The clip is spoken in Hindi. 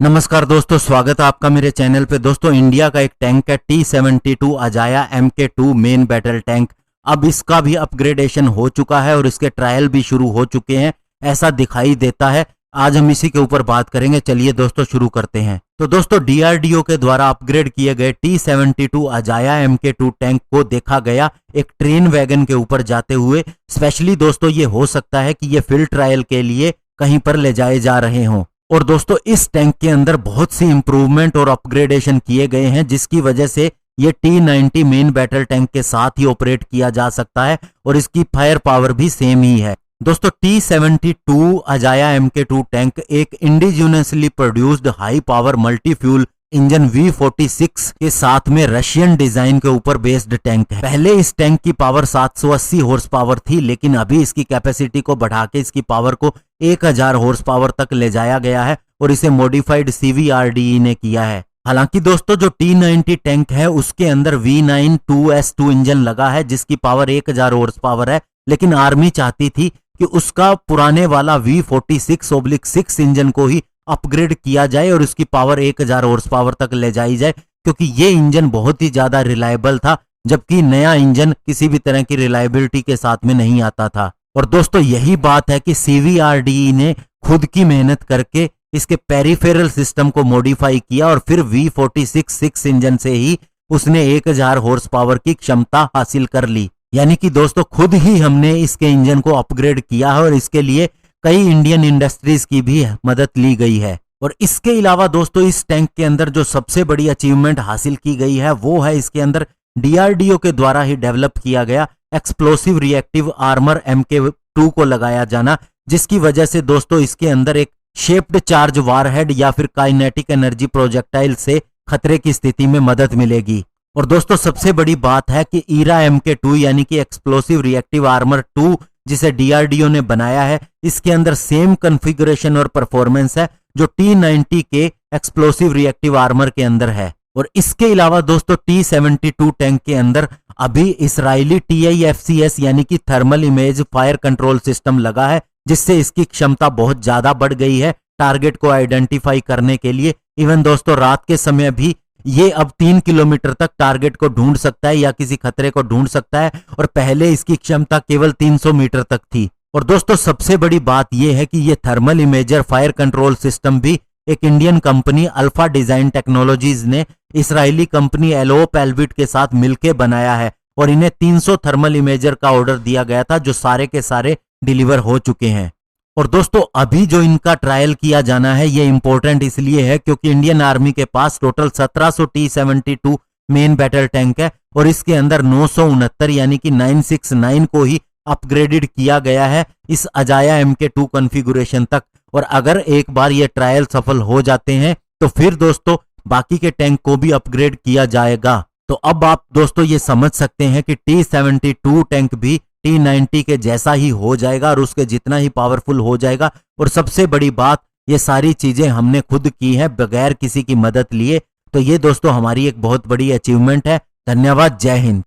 नमस्कार दोस्तों, स्वागत है आपका मेरे चैनल पे। दोस्तों, इंडिया का एक टैंक है T-72 अजाया MK2 मेन बैटल टैंक। अब इसका भी अपग्रेडेशन हो चुका है और इसके ट्रायल भी शुरू हो चुके हैं, ऐसा दिखाई देता है। आज हम इसी के ऊपर बात करेंगे। चलिए दोस्तों शुरू करते हैं। तो दोस्तों, DRDO के द्वारा अपग्रेड किए गए T-72 अजाया MK2 टैंक को देखा गया एक ट्रेन वैगन के ऊपर जाते हुए। स्पेशली दोस्तों ये हो सकता है कि ये फील्ड ट्रायल के लिए कहीं पर ले जाए जा रहे हों। और दोस्तों, इस टैंक के अंदर बहुत सी इंप्रूवमेंट और अपग्रेडेशन किए गए हैं, जिसकी वजह से ये T-90 मेन बैटल टैंक के साथ ही ऑपरेट किया जा सकता है और इसकी फायर पावर भी सेम ही है। दोस्तों, T-72 अजाया MK2 टैंक एक indigenously produced high power multi fuel engine V46 के साथ में रशियन डिजाइन के ऊपर बेस्ड टैंक है। पहले इस टैंक की पावर 780 हॉर्स पावर थी, लेकिन अभी इसकी कैपेसिटी को बढ़ा के इसकी पावर को 1000 हॉर्स पावर तक ले जाया गया है और इसे मॉडिफाइड CVRDE ने किया है। हालांकि दोस्तों, जो T-90 टैंक है उसके अंदर V9 2S2 इंजन लगा है, जिसकी पावर 1000 हॉर्स पावर है, लेकिन आर्मी चाहती थी कि उसका पुराने वाला V46/6 इंजन को ही अपग्रेड किया जाए और उसकी पावर 1000 हॉर्स पावर तक ले जाई जाए, क्योंकि ये इंजन बहुत ही ज्यादा रिलायबल था, जबकि नया इंजन किसी भी तरह की रिलायबिलिटी के साथ में नहीं आता था। और दोस्तों, यही बात है कि CVRDE ने खुद की मेहनत करके इसके पेरिफेरल सिस्टम को मॉडिफाई किया और फिर V46/6 इंजन से ही उसने 1000 हॉर्स पावर की क्षमता हासिल कर ली। यानी कि दोस्तों, खुद ही हमने इसके इंजन को अपग्रेड किया है और इसके लिए कई इंडियन इंडस्ट्रीज की भी मदद ली गई है। और इसके अलावा दोस्तों, इस टैंक के अंदर जो सबसे बड़ी अचीवमेंट हासिल की गई है वो है इसके अंदर DRDO के द्वारा ही डेवलप किया गया एक्सप्लोसिव रिएक्टिव आर्मर MK2 को लगाया जाना, जिसकी वजह से दोस्तों इसके अंदर एक शेप्ड चार्ज वारहेड या फिर काइनेटिक एनर्जी प्रोजेक्टाइल से खतरे की स्थिति में मदद मिलेगी। और दोस्तों, सबसे बड़ी बात है कि ईरा MK2 यानी कि एक्सप्लोसिव रिएक्टिव आर्मर 2 जिसे DRDO ने बनाया है, इसके अंदर सेम कॉन्फ़िगरेशन और परफॉर्मेंस है जो T-90 के एक्सप्लोसिव रिएक्टिव आर्मर के अंदर है। और इसके अलावा दोस्तों, T-72 टैंक के अंदर अभी इजरायली TIFCS यानी कि thermal image fire control system लगा है, जिससे इसकी क्षमता बहुत ज्यादा बढ़ गई है टारगेट को आइडेंटिफाई करने के लिए। इवन दोस्तों, रात के समय भी ये अब 3 किलोमीटर तक टारगेट को ढूंढ सकता है या किसी खतरे को ढूंढ सकता है, और पहले इसकी क्षमता केवल 300 मीटर तक थी। और दोस्तों, सबसे बड़ी बात यह है कि ये thermal imager fire control system भी एक Indian company alpha design technologies ने इजरायली कंपनी एलो पैल्विट के साथ मिलकर बनाया है, और इन्हें 300 थर्मल इमेजर का ऑर्डर दिया गया था, जो सारे के सारे डिलीवर हो चुके हैं। और दोस्तों, अभी जो इनका ट्रायल किया जाना है ये इंपॉर्टेंट इसलिए है क्योंकि इंडियन आर्मी के पास total 1700 T-72 main battle tank है और इसके अंदर 969 यानी कि 969 को ही अपग्रेडेड किया गया है इस अजाया MK2 कॉन्फ़िगरेशन तक। और अगर एक बार ये ट्रायल सफल हो जाते हैं तो फिर दोस्तों बाकी के टैंक को भी अपग्रेड किया जाएगा। तो अब आप दोस्तों ये समझ सकते हैं कि T-72 टैंक भी T-90 के जैसा ही हो जाएगा और उसके जितना ही पावरफुल हो जाएगा। और सबसे बड़ी बात, ये सारी चीजें हमने खुद की हैं बगैर किसी की मदद लिए। तो ये दोस्तों हमारी एक बहुत बड़ी अचीवमेंट है। धन्यवाद। जय हिंद।